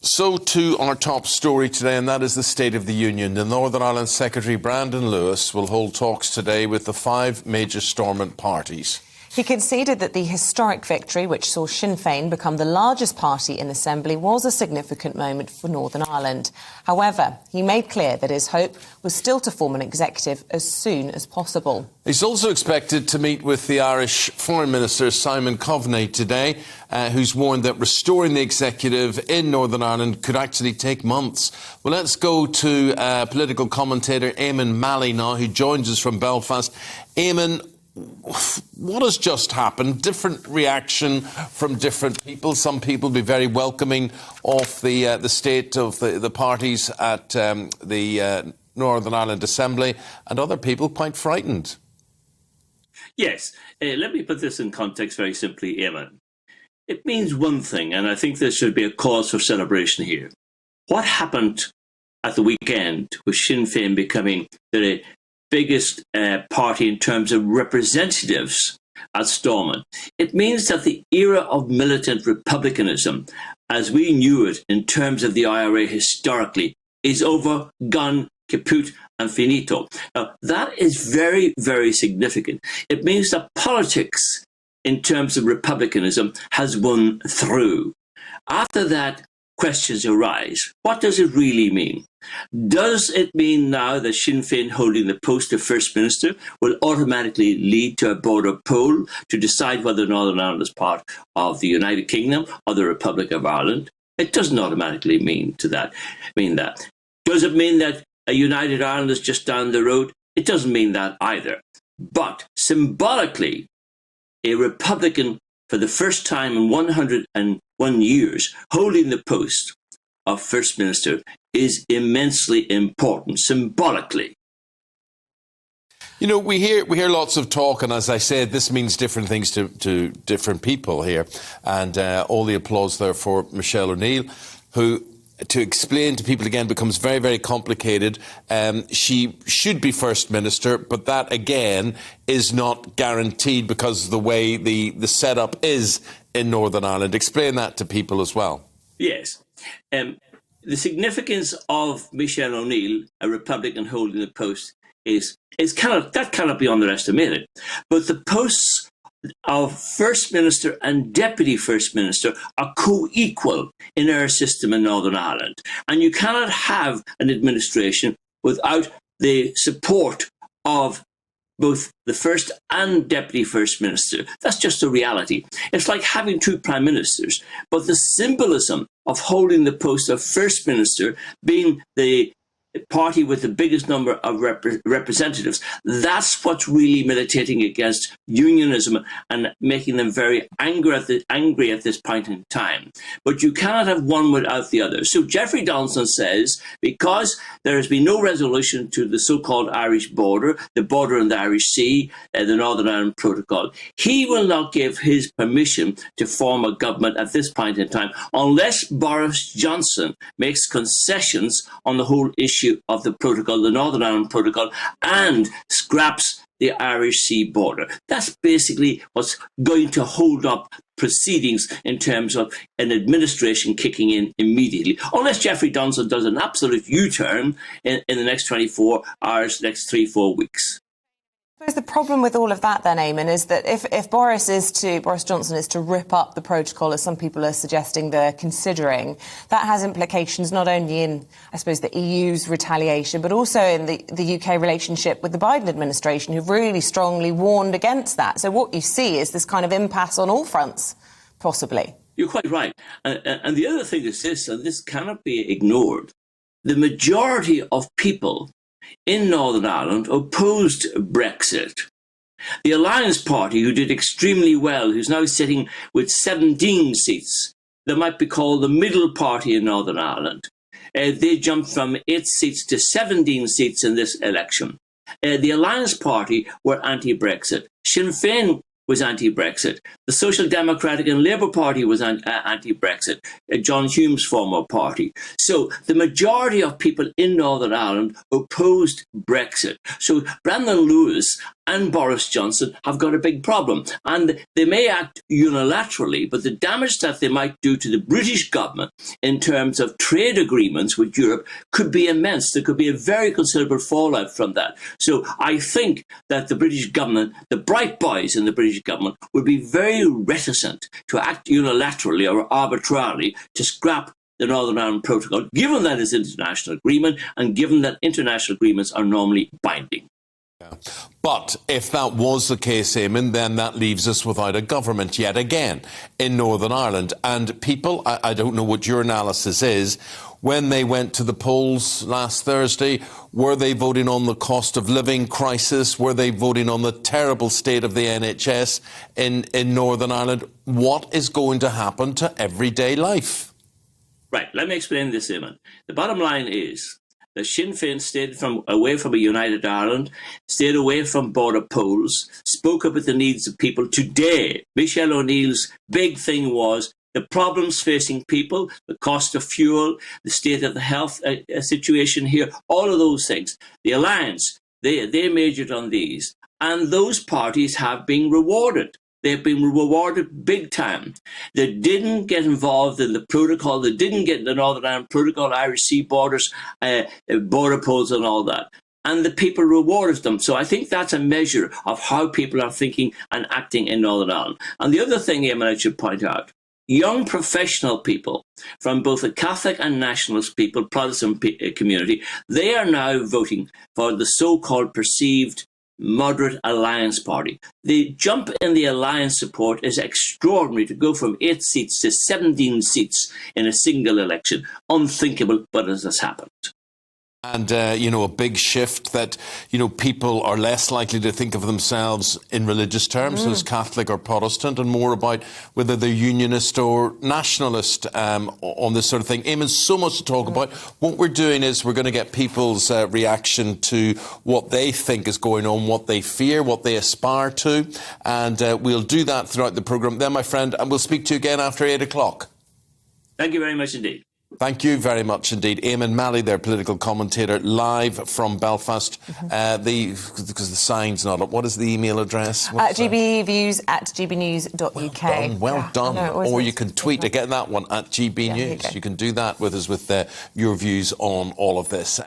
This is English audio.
So to our top story today, and that is the State of the Union. The Northern Ireland Secretary Brandon Lewis will hold talks today with the 5 major Stormont parties. He conceded that the historic victory, which saw Sinn Fein become the largest party in Assembly, was a significant moment for Northern Ireland. However, he made clear that his hope was still to form an executive as soon as possible. He's also expected to meet with the Irish Foreign Minister Simon Coveney today, who's warned that restoring the executive in Northern Ireland could actually take months. Well, let's go to political commentator Eamonn Mallie now, who joins us from Belfast. Eamonn, what has just happened? Different reaction from different people. Some people be very welcoming of the state of the parties at the Northern Ireland Assembly, and other people quite frightened. Yes, let me put this in context very simply, Eamonn. It means one thing, and I think there should be a cause for celebration here. What happened at the weekend with Sinn Féin becoming the biggest party in terms of representatives at Stormont? It means that the era of militant republicanism, as we knew it in terms of the IRA historically, is over, gone, kaput and finito. Now, that is very, very significant. It means that politics in terms of republicanism has won through. After that, questions arise. What does it really mean? Does it mean now that Sinn Féin holding the post of First Minister will automatically lead to a border poll to decide whether Northern Ireland is part of the United Kingdom or the Republic of Ireland? It doesn't automatically mean that. Does it mean that a united Ireland is just down the road? It doesn't mean that either. But symbolically, a Republican, for the first time in 101 years, holding the post of First Minister is immensely important, symbolically. You know, we hear lots of talk, and as I said, this means different things to different people here. And all the applause there for Michelle O'Neill, who, to explain to people again, becomes very, very complicated. She should be First Minister, but that, again, is not guaranteed because of the way the setup is in Northern Ireland. Explain that to people as well. Yes. The significance of Michelle O'Neill, a Republican holding the post, cannot be underestimated. But the posts of First Minister and Deputy First Minister are co-equal in our system in Northern Ireland. And you cannot have an administration without the support of both the First and Deputy First Minister. That's just a reality. It's like having 2 Prime Ministers. But the symbolism of holding the post of First Minister, being the party with the biggest number of representatives, that's what's really militating against unionism and making them very angry at this point in time. But you cannot have one without the other. So Jeffrey Donaldson says, because there has been no resolution to the so-called Irish border, the border in the Irish Sea, the Northern Ireland Protocol, he will not give his permission to form a government at this point in time unless Boris Johnson makes concessions on the whole issue of the protocol, the Northern Ireland Protocol, and scraps the Irish Sea border. That's basically what's going to hold up proceedings in terms of an administration kicking in immediately, unless Jeffrey Donaldson does an absolute U-turn in the next 24 hours, next 3-4 weeks. I suppose the problem with all of that then, Eamonn, is that if Boris Johnson is to rip up the protocol, as some people are suggesting they're considering, that has implications not only in, I suppose, the EU's retaliation, but also in the UK relationship with the Biden administration, who've really strongly warned against that. So what you see is this kind of impasse on all fronts, possibly. You're quite right. And the other thing is this, and this cannot be ignored, the majority of people in Northern Ireland opposed Brexit. The Alliance Party, who did extremely well, who's now sitting with 17 seats, that might be called the middle party in Northern Ireland, they jumped from 8 seats to 17 seats in this election. The Alliance Party were anti-Brexit. Sinn Féin was anti-Brexit. The Social Democratic and Labour Party was anti-Brexit, John Hume's former party. So the majority of people in Northern Ireland opposed Brexit. So Brandon Lewis and Boris Johnson have got a big problem. And they may act unilaterally, but the damage that they might do to the British government in terms of trade agreements with Europe could be immense. There could be a very considerable fallout from that. So I think that the British government, the bright boys in the British government, would be very reticent to act unilaterally or arbitrarily to scrap the Northern Ireland Protocol, given that it's international agreement and given that international agreements are normally binding. Yeah. But if that was the case, Eamonn, then that leaves us without a government yet again in Northern Ireland. And people, I don't know what your analysis is, when they went to the polls last Thursday, were they voting on the cost of living crisis? Were they voting on the terrible state of the NHS in Northern Ireland? What is going to happen to everyday life? Right, let me explain this, Eamonn. The bottom line is that Sinn Féin stayed away from a united Ireland, stayed away from border polls, spoke about the needs of people. Today, Michelle O'Neill's big thing was the problems facing people, the cost of fuel, the state of the health situation here, all of those things. The Alliance, they majored on these, and those parties have been rewarded. They've been rewarded big time. They didn't get involved in the protocol. They didn't get in the Northern Ireland Protocol, Irish Sea borders, border polls and all that. And the people rewarded them. So I think that's a measure of how people are thinking and acting in Northern Ireland. And the other thing, Eamonn, I should point out, young professional people from both the Catholic and nationalist people, Protestant community, they are now voting for the so-called perceived moderate Alliance party. The jump in the Alliance support is extraordinary, to go from 8 seats to 17 seats in a single election. Unthinkable, but it has happened. And, a big shift that, people are less likely to think of themselves in religious terms as Catholic or Protestant, and more about whether they're unionist or nationalist on this sort of thing. Eamonn, so much to talk about. What we're doing is we're going to get people's reaction to what they think is going on, what they fear, what they aspire to. And we'll do that throughout the programme. Then, my friend, and we'll speak to you again after 8 o'clock. Thank you very much indeed. Thank you very much indeed. Eamonn Mallie, their political commentator, live from Belfast. Because the sign's not up. What is the email address? gbviews@gbnews.uk. Well done. Or you can tweet to get that one at GB News. You can do that with us with your views on all of this.